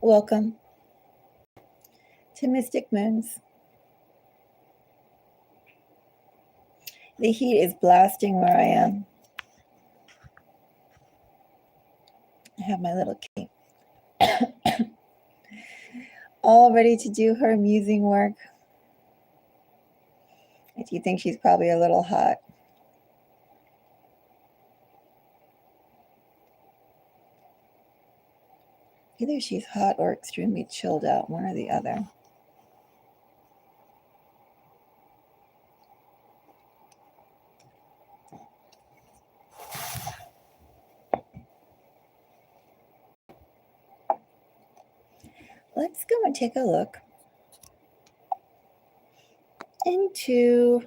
Welcome to Mystic Moons. The heat is blasting where I am. I have my little cape. All ready to do her musing work. I do think she's probably a little hot. Either she's hot or extremely chilled out, one or the other. Let's go and take a look into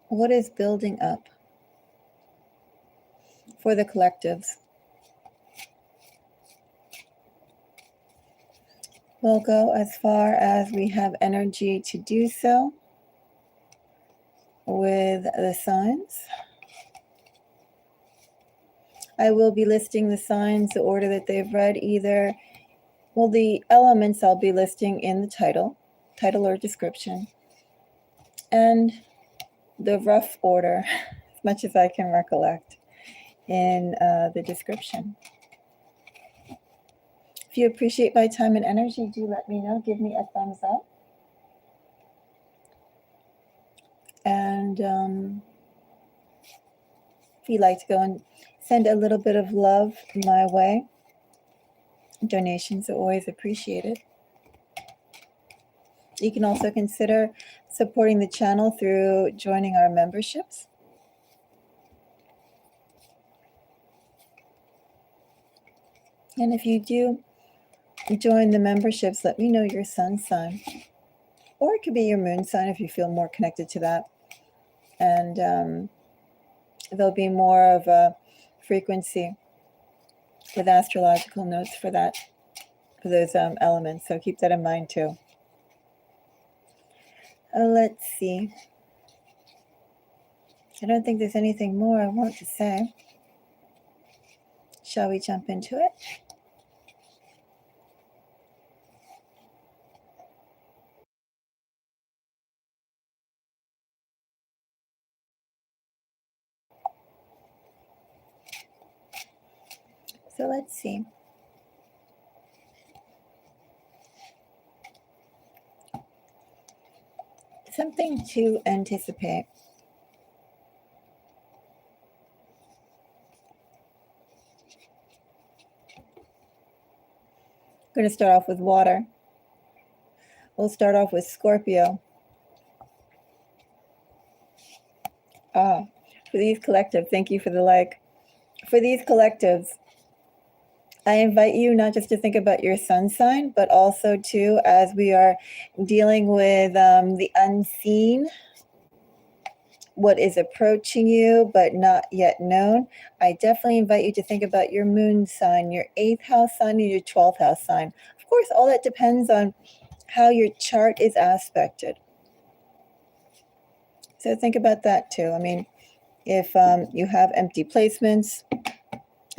what is building up for the collectives. We'll go as far as we have energy to do so with the signs. I will be listing the signs, the order that they've read, either, well, the elements I'll be listing in the title or description, and the rough order, as much as I can recollect, in the description. If you appreciate my time and energy, do let me know. Give me a thumbs up. And if you'd like to go and send a little bit of love my way, donations are always appreciated. You can also consider supporting the channel through joining our memberships. And if you do join the memberships, let me know your sun sign. Or it could be your moon sign if you feel more connected to that. And there'll be more of a frequency with astrological notes for those elements. So keep that in mind too. Let's see. I don't think there's anything more I want to say. Shall we jump into it? So let's see. Something to anticipate. I'm going to start off with water. We'll start off with Scorpio. For these collectives, thank you for the like. For these collectives, I invite you not just to think about your sun sign, but also too, as we are dealing with the unseen, what is approaching you but not yet known. I definitely invite you to think about your moon sign, your 8th house sign, and your 12th house sign. Of course, all that depends on how your chart is aspected. So think about that too. I mean, if you have empty placements,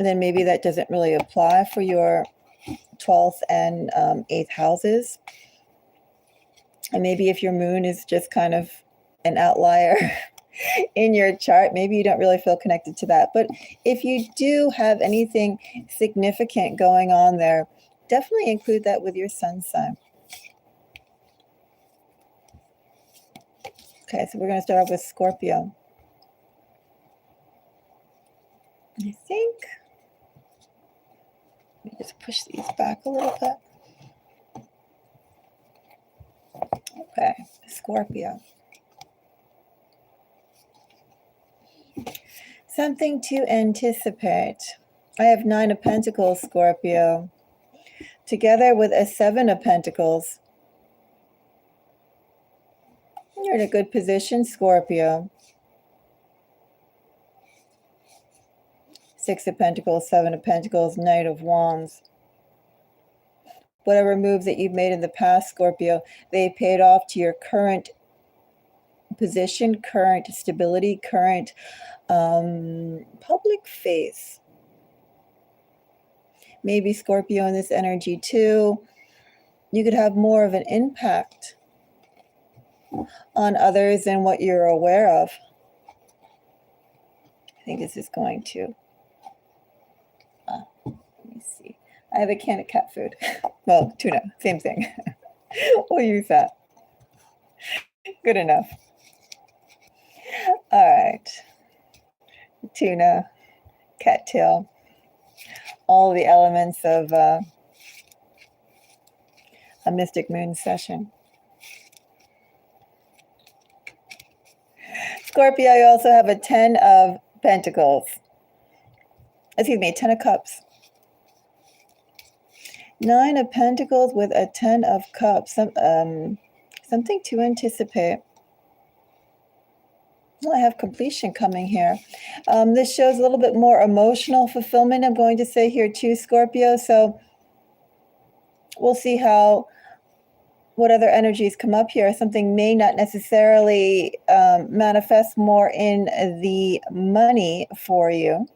then maybe that doesn't really apply for your 12th and 8th houses. And maybe if your moon is just kind of an outlier in your chart, maybe you don't really feel connected to that. But if you do have anything significant going on there, definitely include that with your sun sign. Okay, so we're going to start off with Scorpio. I think, let me just push these back a little bit. Okay, Scorpio. Something to anticipate. I have 9 of Pentacles, Scorpio, together with a 7 of Pentacles. You're in a good position, Scorpio. 6 of Pentacles, 7 of Pentacles, Knight of Wands. Whatever moves that you've made in the past, Scorpio, they paid off to your current position, current stability, current public face. maybe Scorpio in this energy too, you could have more of an impact on others than what you're aware of. I think this is going to, let me see. I have a can of cat food. Well, tuna, same thing. We'll use that. Good enough. All right. Tuna, cattail, all the elements of a mystic moon session. Scorpio, you also have a 10 of Pentacles. Excuse me, 10 of Cups. 9 of Pentacles with a 10 of Cups. Something to anticipate. Well, I have completion coming here. This shows a little bit more emotional fulfillment, I'm going to say here too, Scorpio. So we'll see what other energies come up here. Something may not necessarily manifest more in the money for you,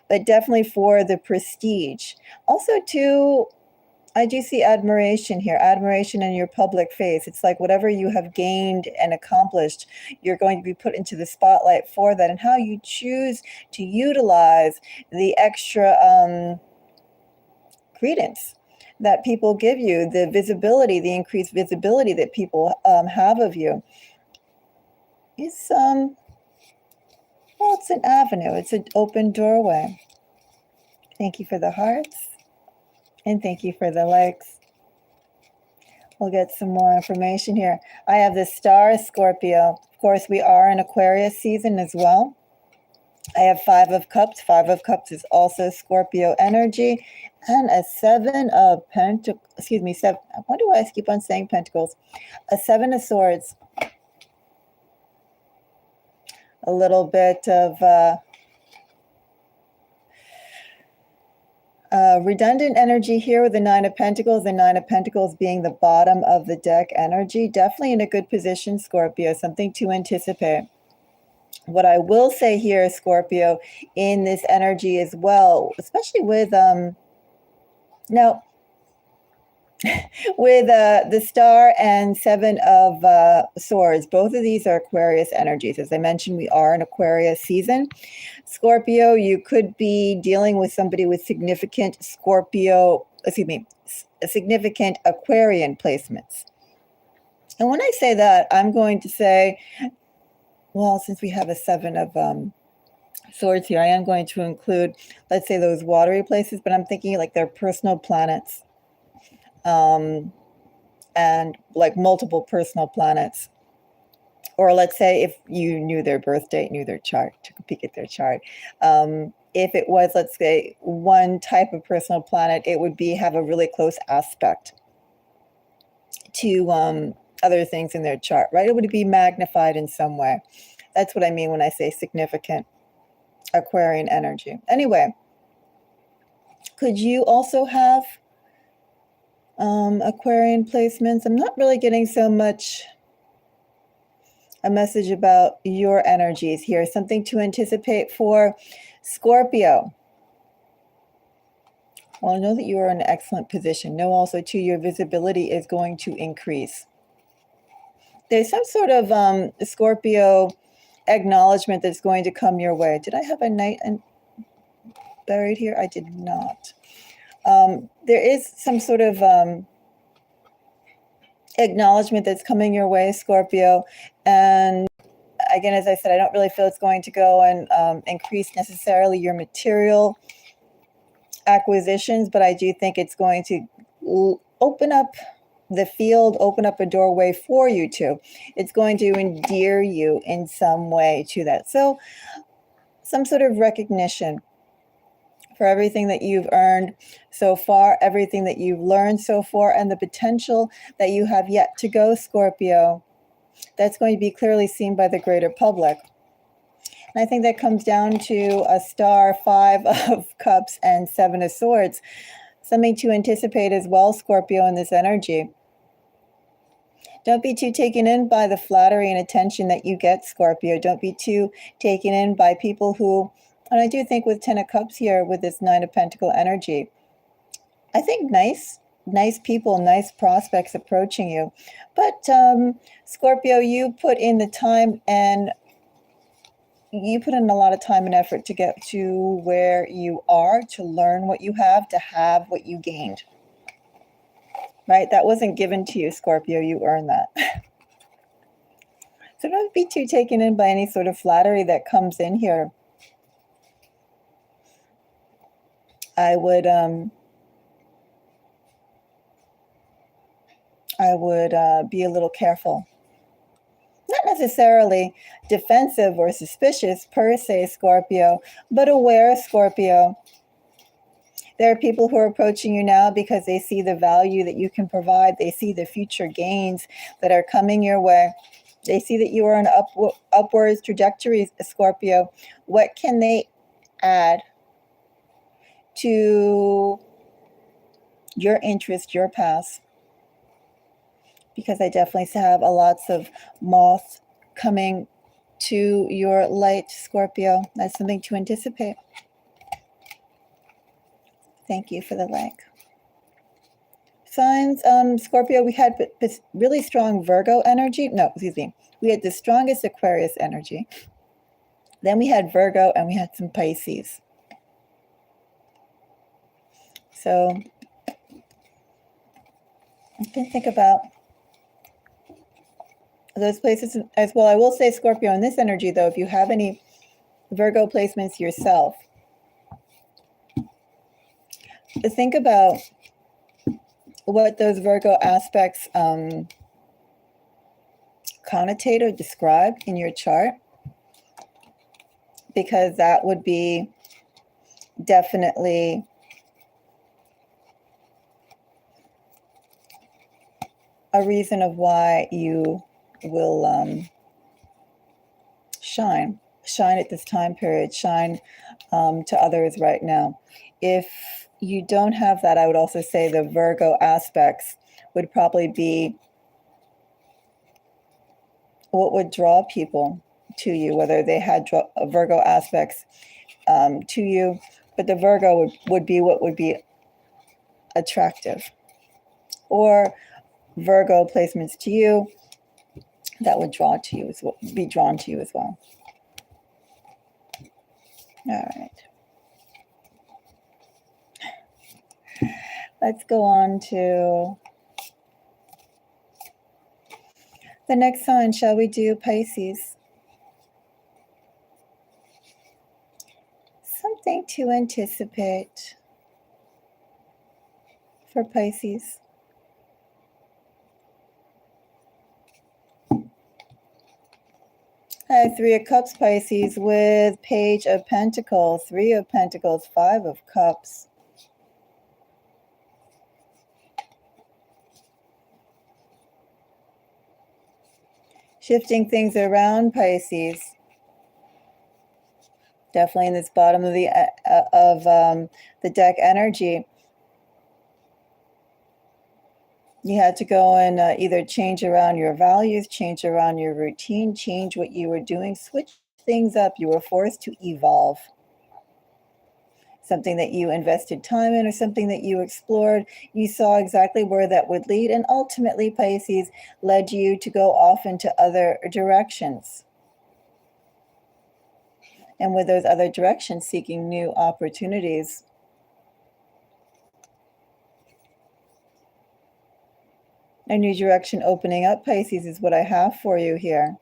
but definitely for the prestige. Also, too, I do see admiration here, admiration in your public face. It's like whatever you have gained and accomplished, you're going to be put into the spotlight for that, and how you choose to utilize the extra credence that people give you, the visibility, the increased visibility that people have of you. Is well, it's an avenue. It's an open doorway. Thank you for the hearts. And thank you for the likes. We'll get some more information here. I have the star, Scorpio. Of course, we are in Aquarius season as well. I have 5 of Cups. 5 of Cups is also Scorpio energy. And a 7 of Pentacles. Excuse me, 7. Why do I keep on saying Pentacles? A 7 of Swords. A little bit of redundant energy here with the 9 of Pentacles, the 9 of Pentacles being the bottom of the deck energy. Definitely in a good position, Scorpio, something to anticipate. What I will say here, Scorpio, in this energy as well, especially with, with the star and 7 of swords, both of these are Aquarius energies. As I mentioned, we are in Aquarius season. Scorpio, you could be dealing with somebody with significant significant Aquarian placements. And when I say that, I'm going to say, well, since we have a 7 of swords here, I am going to include, let's say, those watery places, but I'm thinking like their personal planets. And like multiple personal planets. Or let's say if you knew their birth date, knew their chart, took a peek at their chart. If it was, let's say, one type of personal planet, it would have a really close aspect to other things in their chart, right? It would be magnified in some way. That's what I mean when I say significant Aquarian energy. Anyway, could you also have Aquarian placements? I'm not really getting so much a message about your energies here. Something to anticipate for Scorpio. Well, know that you are in an excellent position. Know also too, your visibility is going to increase. There's some sort of Scorpio acknowledgement that's going to come your way. Did I have a knight buried here? I did not. There is some sort of acknowledgement that's coming your way, Scorpio. And again, as I said, I don't really feel it's going to go and increase necessarily your material acquisitions, but I do think it's going to open up the field, open up a doorway for you too. It's going to endear you in some way to that. So some sort of recognition for everything that you've earned so far, everything that you've learned so far, and the potential that you have yet to go, Scorpio. That's going to be clearly seen by the greater public. And I think that comes down to a star, 5 of Cups, and 7 of Swords. Something to anticipate as well, Scorpio, in this energy. Don't be too taken in by the flattery and attention that you get, Scorpio. Don't be too taken in by people who, and I do think with 10 of Cups here, with this 9 of Pentacle energy, I think nice people, nice prospects approaching you. But Scorpio, you put in the time, and you put in a lot of time and effort to get to where you are, to learn what you have what you gained. Right? That wasn't given to you, Scorpio. You earned that. So don't be too taken in by any sort of flattery that comes in here. I would be a little careful. Not necessarily defensive or suspicious per se, Scorpio, but aware, Scorpio. There are people who are approaching you now because they see the value that you can provide. They see the future gains that are coming your way. They see that you are on an upwards trajectory, Scorpio. What can they add to your interest, your path? Because I definitely have lots of moths coming to your light, Scorpio. That's something to anticipate. Thank you for the like. Signs, Scorpio, we had this really strong Virgo energy. No, excuse me. We had the strongest Aquarius energy. Then we had Virgo, and we had some Pisces. So you can think about those places as well. I will say, Scorpio, in this energy, though, if you have any Virgo placements yourself, think about what those Virgo aspects connotate or describe in your chart, because that would be definitely a reason of why you will shine at this time period, shine to others right now. If you don't have that, I would also say the Virgo aspects would probably be what would draw people to you, whether they had Virgo aspects to you, but the Virgo would be what would be attractive, or Virgo placements to you that would be drawn to you as well. All right. Let's go on to the next sign. Shall we do Pisces? Something to anticipate for Pisces. I have Three of Cups, Pisces, with Page of Pentacles, Three of Pentacles, Five of Cups. Shifting things around, Pisces. Definitely in this bottom of the deck energy. You had to go and either change around your values, change around your routine, change what you were doing, switch things up. You were forced to evolve. Something that you invested time in or something that you explored, you saw exactly where that would lead. And ultimately, Pisces, led you to go off into other directions. And with those other directions, seeking new opportunities. A new direction opening up, Pisces, is what I have for you here.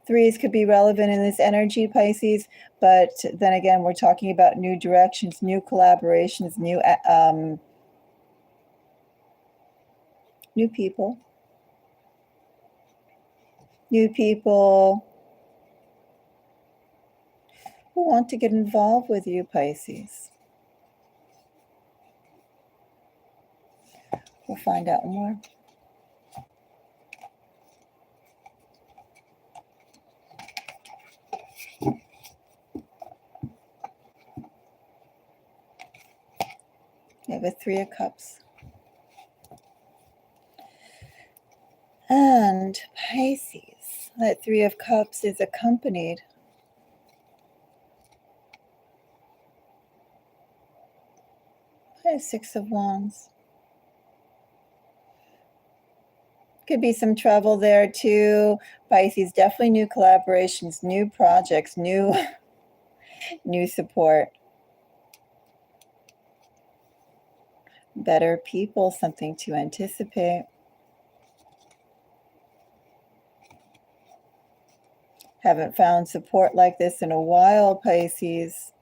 Threes could be relevant in this energy, Pisces, but then again, we're talking about new directions, new collaborations, new people. New people who want to get involved with you, Pisces. We'll find out more. We have a Three of Cups. And Pisces, that Three of Cups is accompanied Six of Wands. Could be some travel there too. Pisces, definitely new collaborations, new projects, new support. Better people, something to anticipate. Haven't found support like this in a while, Pisces.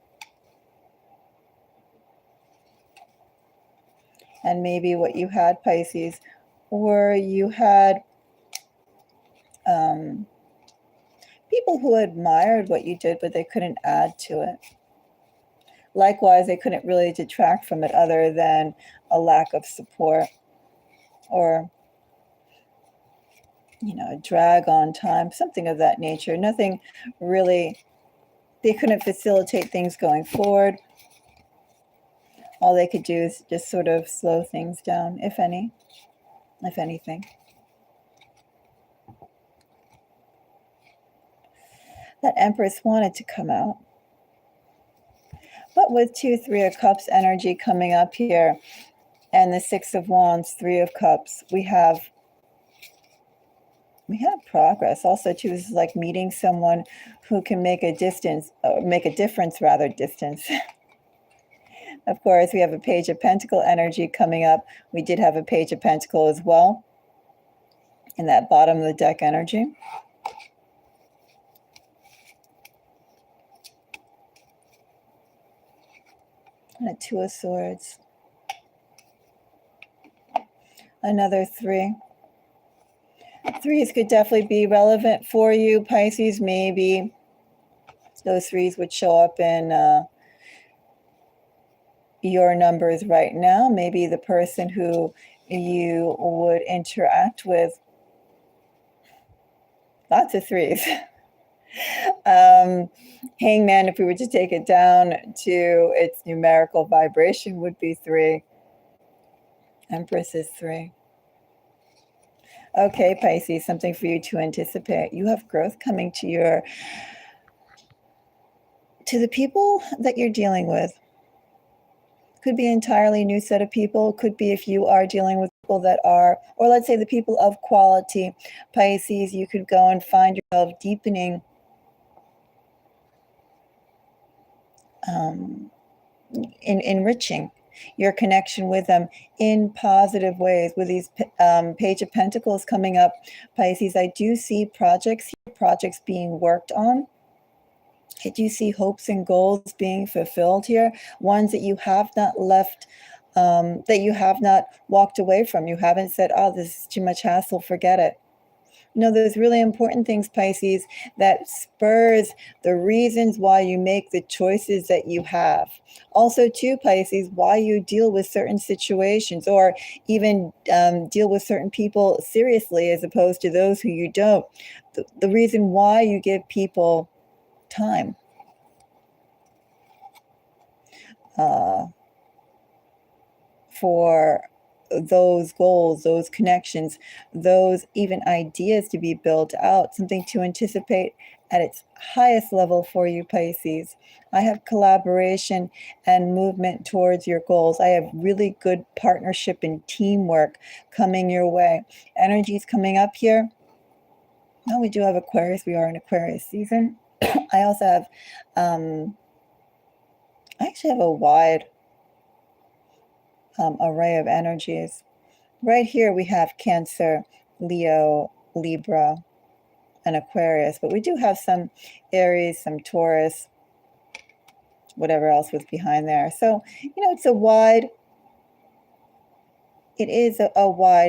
And maybe what you had, Pisces, or you had people who admired what you did, but they couldn't add to it. Likewise, they couldn't really detract from it other than a lack of support or, a drag on time, something of that nature. Nothing really, they couldn't facilitate things going forward. All they could do is just sort of slow things down, if anything. That Empress wanted to come out. But with 2, 3 of Cups energy coming up here, and the 6 of Wands, 3 of Cups, we have progress. Also, too, this is like meeting someone who can make a difference. Of course, we have a Page of Pentacle energy coming up. We did have a Page of Pentacle as well in that bottom of the deck energy. And a 2 of Swords. Another 3. Threes could definitely be relevant for you, Pisces. Maybe those threes would show up in your numbers right now. Maybe the person who you would interact with. Lots of threes. Hangman, if we were to take it down to its numerical vibration, would be 3. Empress is 3. Okay, Pisces, something for you to anticipate. You have growth coming to the people that you're dealing with. Could be an entirely new set of people. Could be if you are dealing with people that are, or let's say the people of quality. Pisces, you could go and find yourself deepening enriching your connection with them in positive ways. With these Page of Pentacles coming up, Pisces, I do see projects being worked on. I do see hopes and goals being fulfilled here, ones that you have not left, that you have not walked away from. You haven't said, oh, this is too much hassle, forget it. No, there's really important things, Pisces, that spurs the reasons why you make the choices that you have. Also, too, Pisces, why you deal with certain situations or even deal with certain people seriously as opposed to those who you don't. The reason why you give people time. For those goals, those connections, those even ideas to be built out, something to anticipate at its highest level for you, Pisces. I have collaboration and movement towards your goals. I have really good partnership and teamwork coming your way. Energies coming up here. Well, we do have Aquarius. We are in Aquarius season. I also have, I actually have a wide array of energies. Right here we have Cancer, Leo, Libra, and Aquarius, but we do have some Aries, some Taurus, whatever else was behind there. So, it's a wide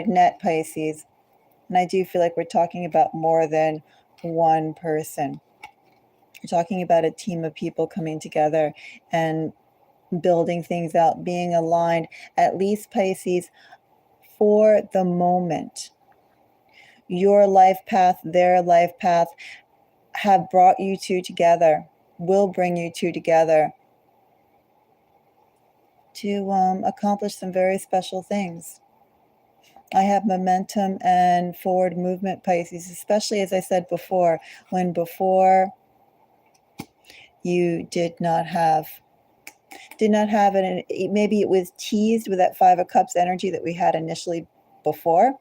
net, Pisces. And I do feel like we're talking about more than one person. We're talking about a team of people coming together and building things out, being aligned, at least, Pisces, for the moment. Your life path, their life path have brought you two together, will bring you two together to accomplish some very special things. I have momentum and forward movement, Pisces, especially as I said before, when before you did not have did not have it. Maybe it was teased with that Five of Cups energy that we had initially before,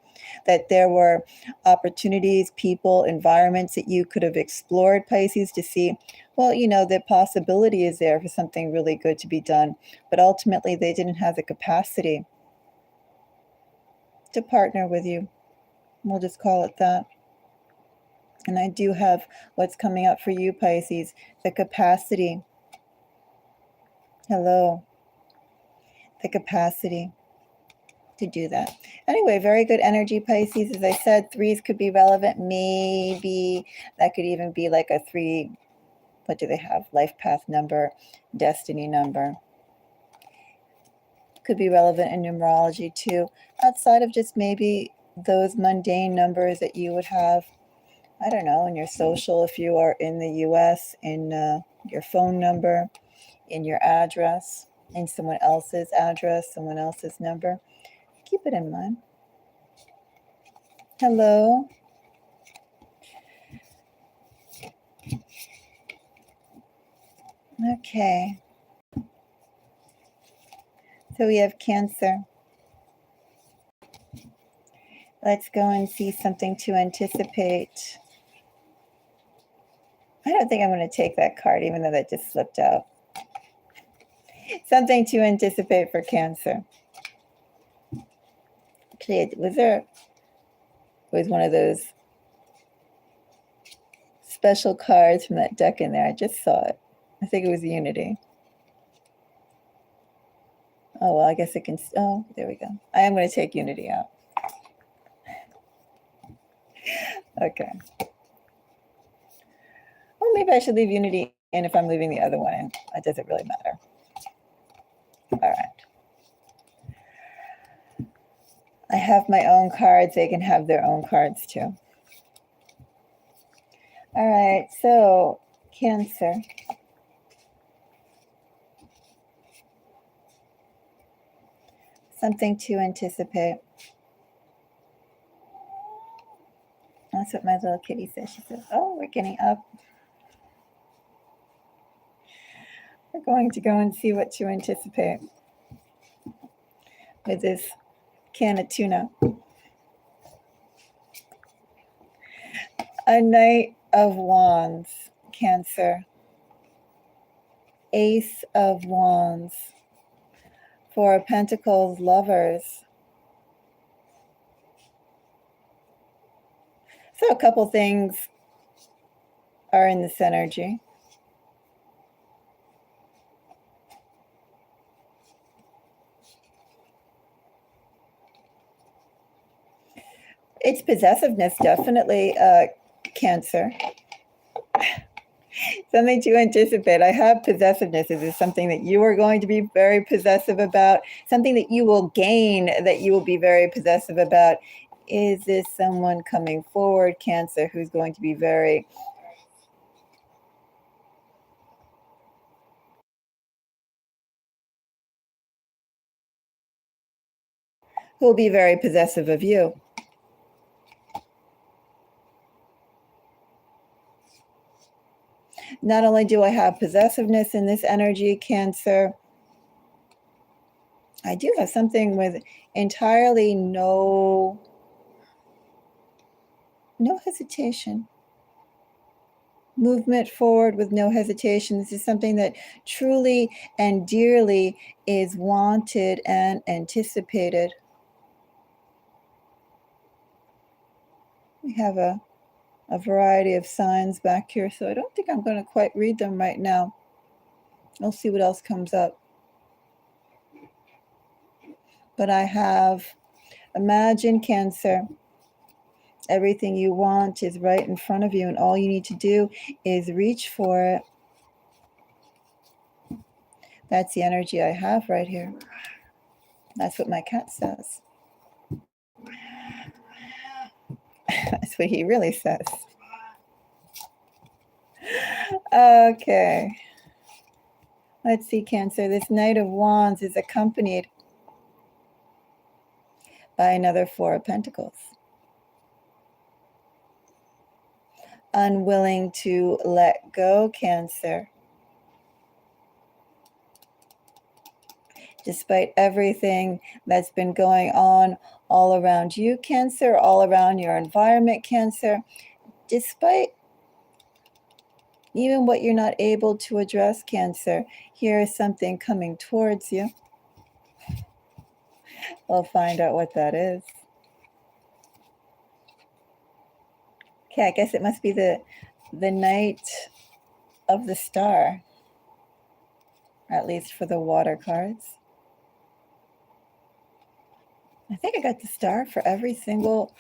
that there were opportunities, people, environments that you could have explored, Pisces, to see, well, the possibility is there for something really good to be done. But ultimately, they didn't have the capacity to partner with you. We'll just call it that. And I do have what's coming up for you, Pisces, the capacity. Hello. The capacity to do that. Anyway, very good energy, Pisces. As I said, threes could be relevant. Maybe that could even be like a 3, what do they have? Life path number, destiny number. Could be relevant in numerology too, outside of just maybe those mundane numbers that you would have, I don't know, in your social, if you are in the US, in your phone number, in your address, in someone else's address, someone else's number. Keep it in mind. Hello. Okay. So we have Cancer. Let's go and see something to anticipate. I don't think I'm going to take that card, even though that just slipped out. Something to anticipate for Cancer. Actually, was one of those special cards from that deck in there. I just saw it. I think it was Unity. Oh, well, I guess it can. Oh, there we go. I am going to take Unity out. Okay. Well, maybe I should leave Unity in if I'm leaving the other one in. It doesn't really matter. All right. I have my own cards. They can have their own cards too. All right. So, Cancer. Something to anticipate. That's what my little kitty says. She says, oh, we're getting up. We're going to go and see what to anticipate with this can of tuna. A Knight of Wands, Cancer. Ace of Wands. Four of Pentacles, Lovers. So a couple things are in this energy. It's possessiveness, definitely, Cancer. Something to anticipate. I have possessiveness. Is this something that you are going to be very possessive about? Something that you will gain that you will be very possessive about? Is this someone coming forward, Cancer, who's going to be very... who will be very possessive of you? Not only do I have possessiveness in this energy, Cancer, I do have something with entirely no hesitation. Movement forward with no hesitation. This is something that truly and dearly is wanted and anticipated. We have a variety of signs back here, so I don't think I'm going to quite read them right now. I'll see what else comes up. But I have, imagine, Cancer, everything you want is right in front of you, and all you need to do is reach for it. That's the energy I have right here. That's what my cat says. That's what he really says. Okay. Let's see, Cancer. This Knight of Wands is accompanied by another Four of Pentacles. Unwilling to let go, Cancer. despite everything that's been going on all around you, Cancer, all around your environment, Cancer, despite even what you're not able to address, Cancer, here is something coming towards you. We'll find out what that is. Okay, I guess it must be the Knight of the Star, at least for the water cards. I think I got the star for every single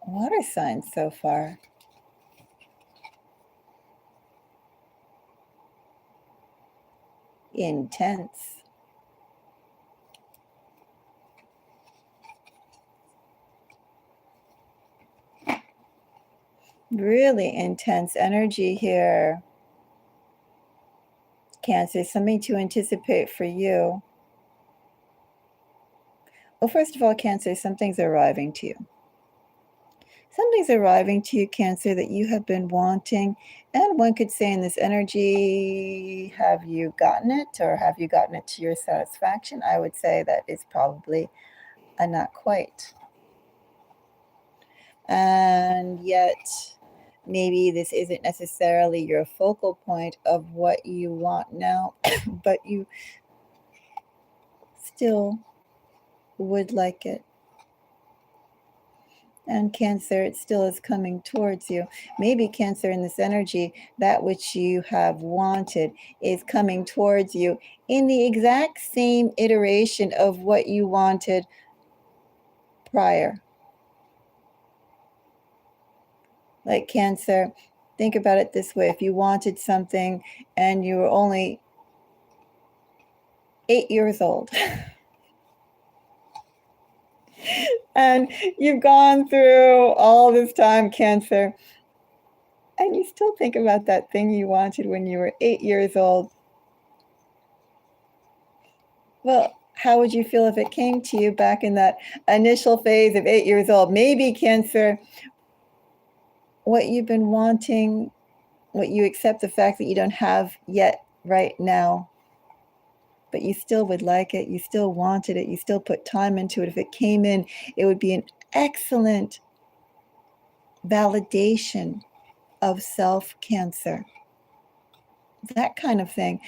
water sign so far. Intense. Really intense energy here. Cancer, something to anticipate for you. Well, first of all, Cancer, something's arriving to you. Something's arriving to you, Cancer, that you have been wanting. And one could say in this energy, have you gotten it, or have you gotten it to your satisfaction? I would say that it's probably a not quite. And yet, maybe this isn't necessarily your focal point of what you want now, but you still would like it. And Cancer, it still is coming towards you. Maybe, Cancer, in this energy, that which you have wanted is coming towards you in the exact same iteration of what you wanted prior. Like, Cancer, think about it this way. If you wanted something and you were only 8 years old, and you've gone through all this time, Cancer, and you still think about that thing you wanted when you were 8 years old. Well, how would you feel if it came to you back in that initial phase of 8 years old? Maybe, Cancer, what you've been wanting, what you accept the fact that you don't have yet right now, but you still would like it, you still wanted it, you still put time into it. If it came in, it would be an excellent validation of self, Cancer. That kind of thing.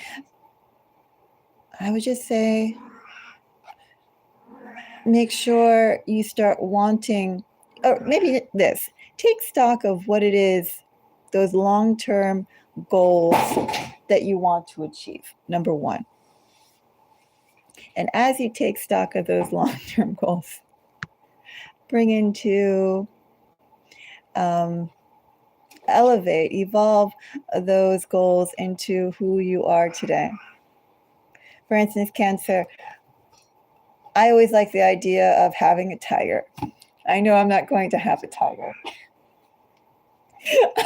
I would just say, make sure you start wanting, or maybe this, take stock of what it is, those long-term goals that you want to achieve, number one. And as you take stock of those long-term goals, bring into, elevate, evolve those goals into who you are today. For instance, Cancer, I always like the idea of having a tiger. I know I'm not going to have a tiger.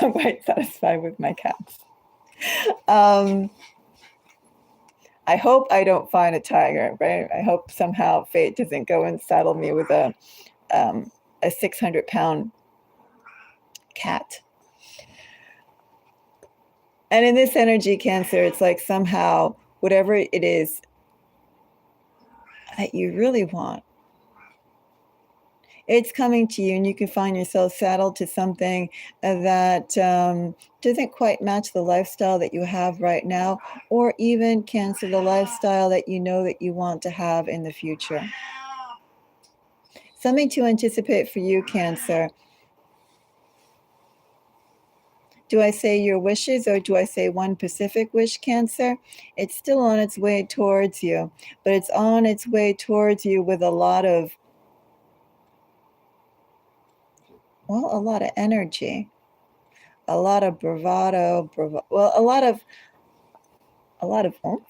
I'm quite satisfied with my cats. I hope I don't find a tiger, right? I hope somehow fate doesn't go and saddle me with a 600-pound cat. And in this energy, Cancer, it's like somehow whatever it is that you really want, it's coming to you, and you can find yourself saddled to something that doesn't quite match the lifestyle that you have right now, or even, Cancer, the lifestyle that you know that you want to have in the future. Something to anticipate for you, Cancer. Do I say your wishes, or do I say one specific wish, Cancer? It's still on its way towards you, but it's on its way towards you with a lot of, well, a lot of energy, a lot of bravado, well, a lot of oomph.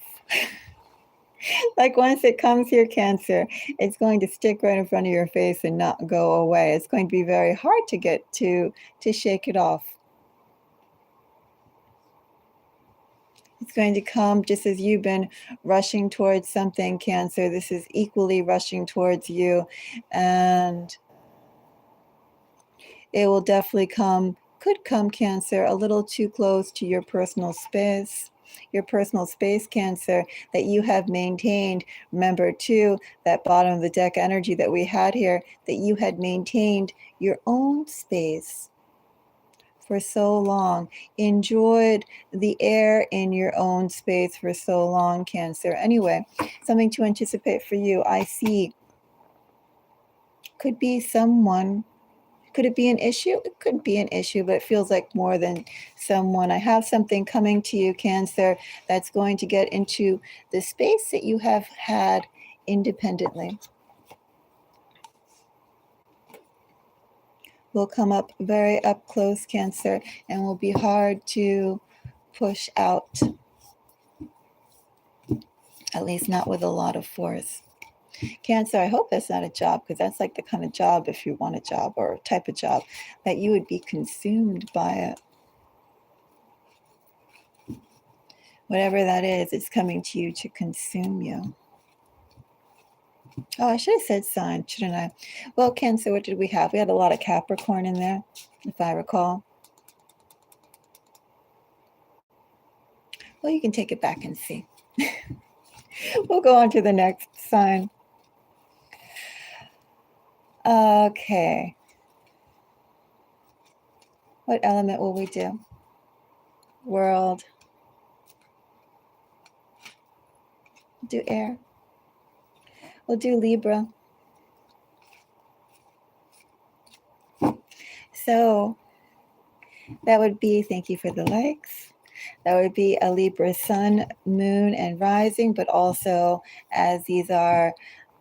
Like, once it comes here, Cancer, it's going to stick right in front of your face and not go away. It's going to be very hard to get to shake it off. It's going to come just as you've been rushing towards something, Cancer. This is equally rushing towards you, and it will definitely could come, Cancer, a little too close to your personal space. your personal space, Cancer, that you have maintained. Remember, too, that bottom of the deck energy that we had here, that you had maintained your own space for so long, enjoyed the air in your own space for so long, Cancer. Anyway, something to anticipate for you, I see. Could be someone. Could it be an issue? It could be an issue, but it feels like more than someone. I have something coming to you, Cancer, that's going to get into the space that you have had independently. Will come up very up close, Cancer, and will be hard to push out, at least not with a lot of force. Cancer, I hope that's not a job, because that's like the kind of job, if you want a job or type of job, that you would be consumed by it. Whatever that is, it's coming to you to consume you. Oh, I should have said sign, shouldn't I? Well, Cancer, what did we have? We had a lot of Capricorn in there, if I recall. Well, you can take it back and see. We'll go on to the next sign. Okay. What element will we do? World. Do air. We'll do Libra. So that would be, thank you for the likes. That would be a Libra sun, moon, and rising, but also as these are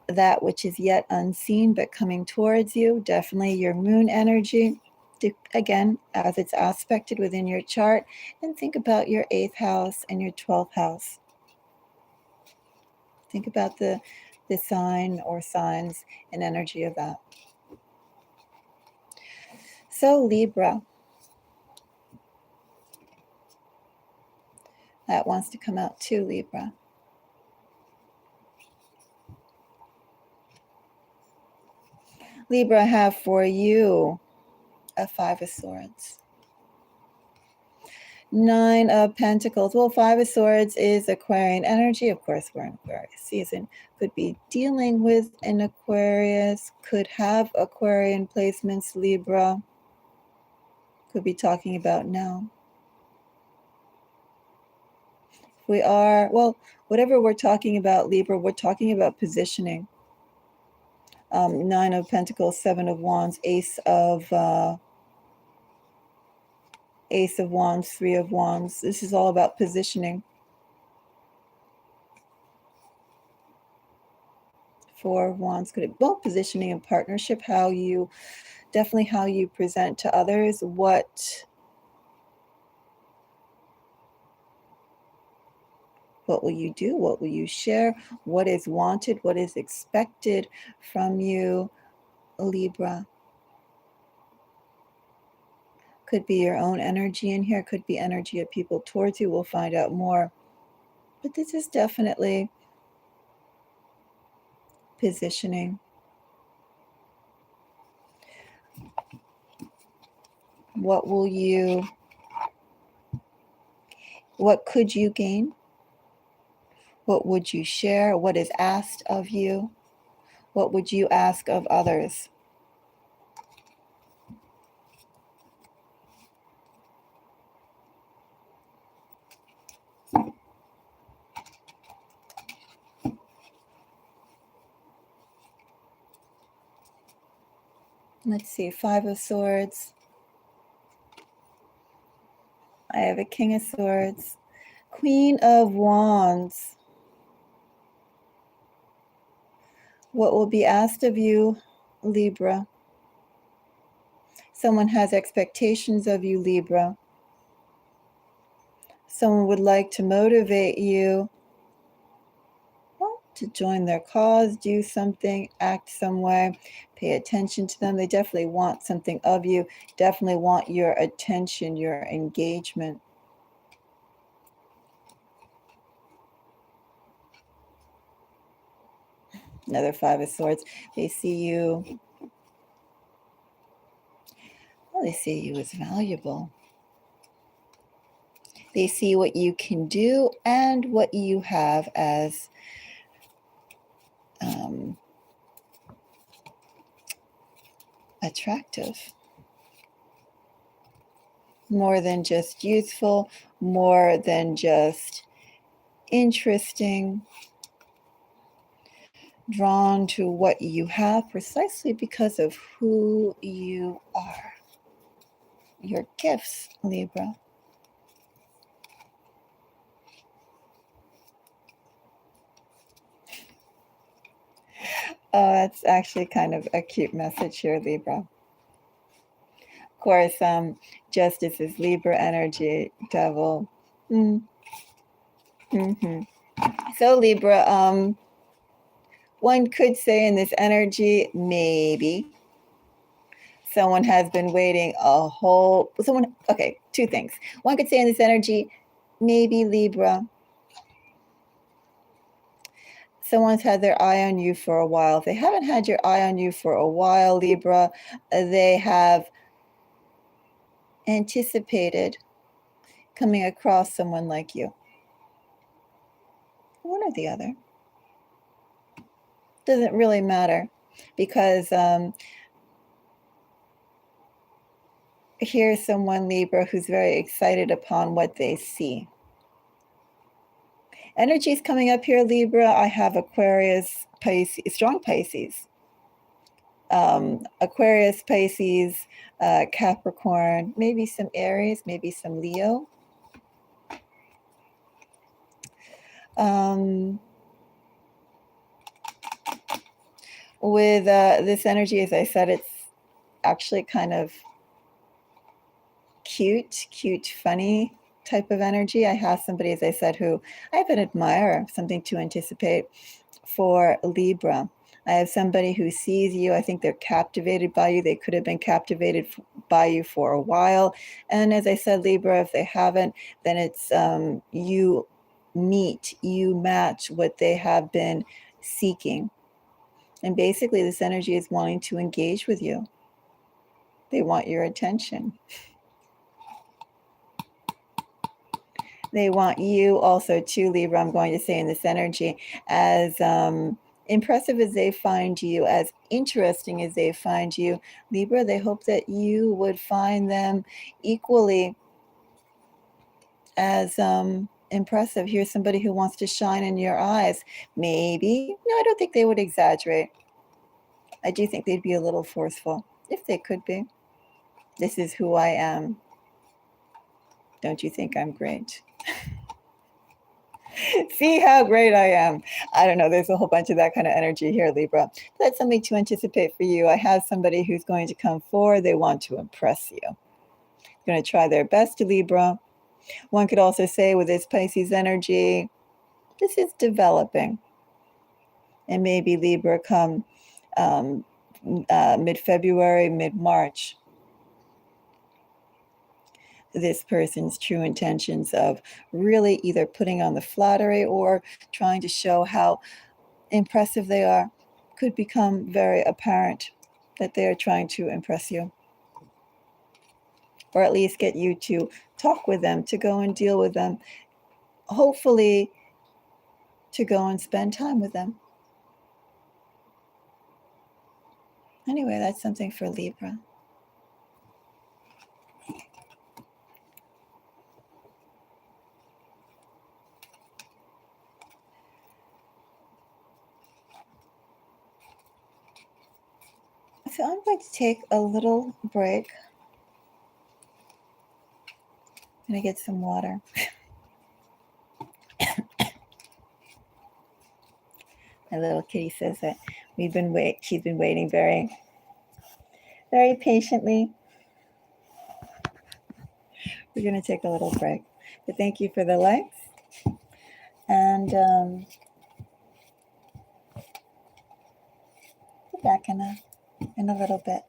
that which is yet unseen but coming towards you, definitely your moon energy. Again, as it's aspected within your chart, and think about your 8th house and your 12th house. Think about the sign or signs and energy of that. So Libra, that wants to come out too, Libra. Libra, I have for you a 5 of Swords. 9 of Pentacles. Well, 5 of Swords is Aquarian energy. Of course, we're in Aquarius season. Could be dealing with an Aquarius. Could have Aquarian placements, Libra. Could be talking about now. We are, well, whatever we're talking about, Libra, we're talking about positioning. 9 of Pentacles, 7 of Wands, Ace of Wands, 3 of Wands. This is all about positioning. 4 of Wands. Could it both positioning and partnership? How you present to others. What will you do? What will you share? What is wanted? What is expected from you, Libra? Could be your own energy in here. Could be energy of people towards you. We'll find out more. But this is definitely positioning. What could you gain? What would you share? What is asked of you? What would you ask of others? Let's see, 5 of Swords. I have a King of Swords. Queen of Wands. What will be asked of you, Libra? Someone has expectations of you, Libra. Someone would like to motivate you to join their cause, do something, act some way, pay attention to them. They definitely want something of you, definitely want your attention, your engagement. Another 5 of Swords. They see you. Well, they see you as valuable. They see what you can do and what you have as attractive. More than just youthful, more than just interesting, drawn to what you have precisely because of who you are. Your gifts, Libra. Oh, that's actually kind of a cute message here, Libra. Of course, justice is Libra energy, devil. Mm-hmm. So Libra, one could say in this energy, maybe someone has been waiting okay, two things. One could say in this energy, maybe Libra, someone's had their eye on you for a while. If they haven't had your eye on you for a while, Libra, they have anticipated coming across someone like you. One or the other. Doesn't really matter, because here's someone, Libra, who's very excited upon what they see. Energies coming up here, Libra. I have Aquarius, Pisces, strong Pisces. Aquarius, Pisces, Capricorn, maybe some Aries, maybe some Leo. With this energy, as I said, it's actually kind of cute, funny type of energy. I have somebody, as I said, who I have an admirer, something to anticipate for Libra. I have somebody who sees you. I think they're captivated by you. They could have been captivated by you for a while. And as I said, Libra, if they haven't, then it's you match what they have been seeking. And basically, this energy is wanting to engage with you. They want your attention. They want you also too, Libra, I'm going to say in this energy, as impressive as they find you, as interesting as they find you, Libra, they hope that you would find them equally as impressive. Here's somebody who wants to shine in your eyes. Maybe, no, I don't think they would exaggerate. I do think they'd be a little forceful, if they could be. This is who I am. Don't you think I'm great? See how great I am. I don't know. There's a whole bunch of that kind of energy here, Libra. That's something to anticipate for you. I have somebody who's going to come forward. They want to impress you. They're going to try their best to Libra. One could also say with this Pisces energy, this is developing. And maybe Libra come mid-February, mid-March, this person's true intentions of really either putting on the flattery or trying to show how impressive they are could become very apparent, that they are trying to impress you, or at least get you to talk with them, to go and deal with them, hopefully to go and spend time with them. Anyway, that's something for Libra. So I'm going to take a little break. I'm going to get some water. My little kitty says that she's been waiting very, very patiently. We're going to take a little break. But thank you for the likes. And be back in a little bit.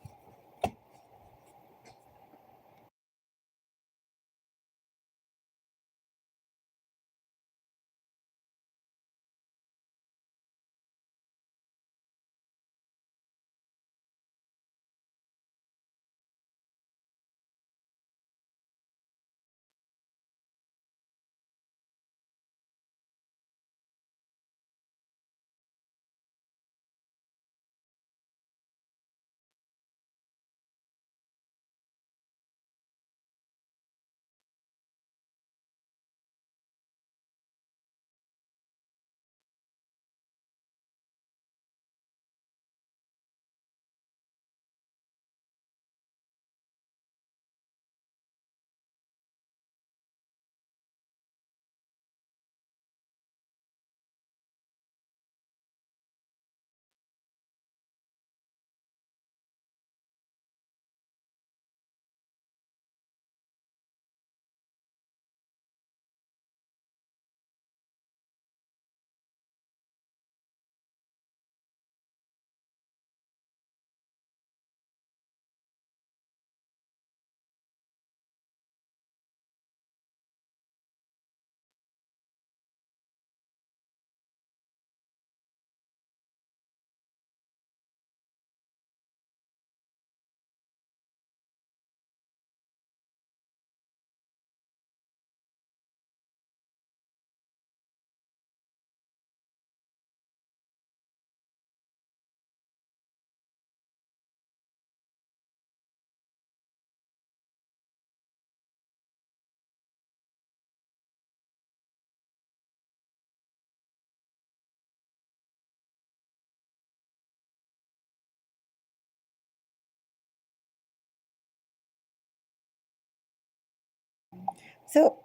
So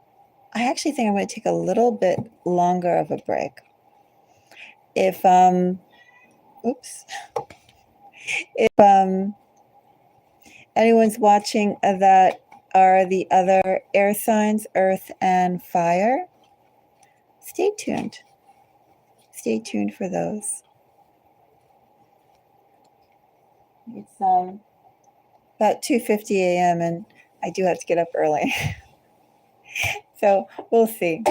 I actually think I'm going to take a little bit longer of a break. If if anyone's watching that are the other air signs, earth and fire, stay tuned. Stay tuned for those. It's about 2:50 a.m. and I do have to get up early. So we'll see.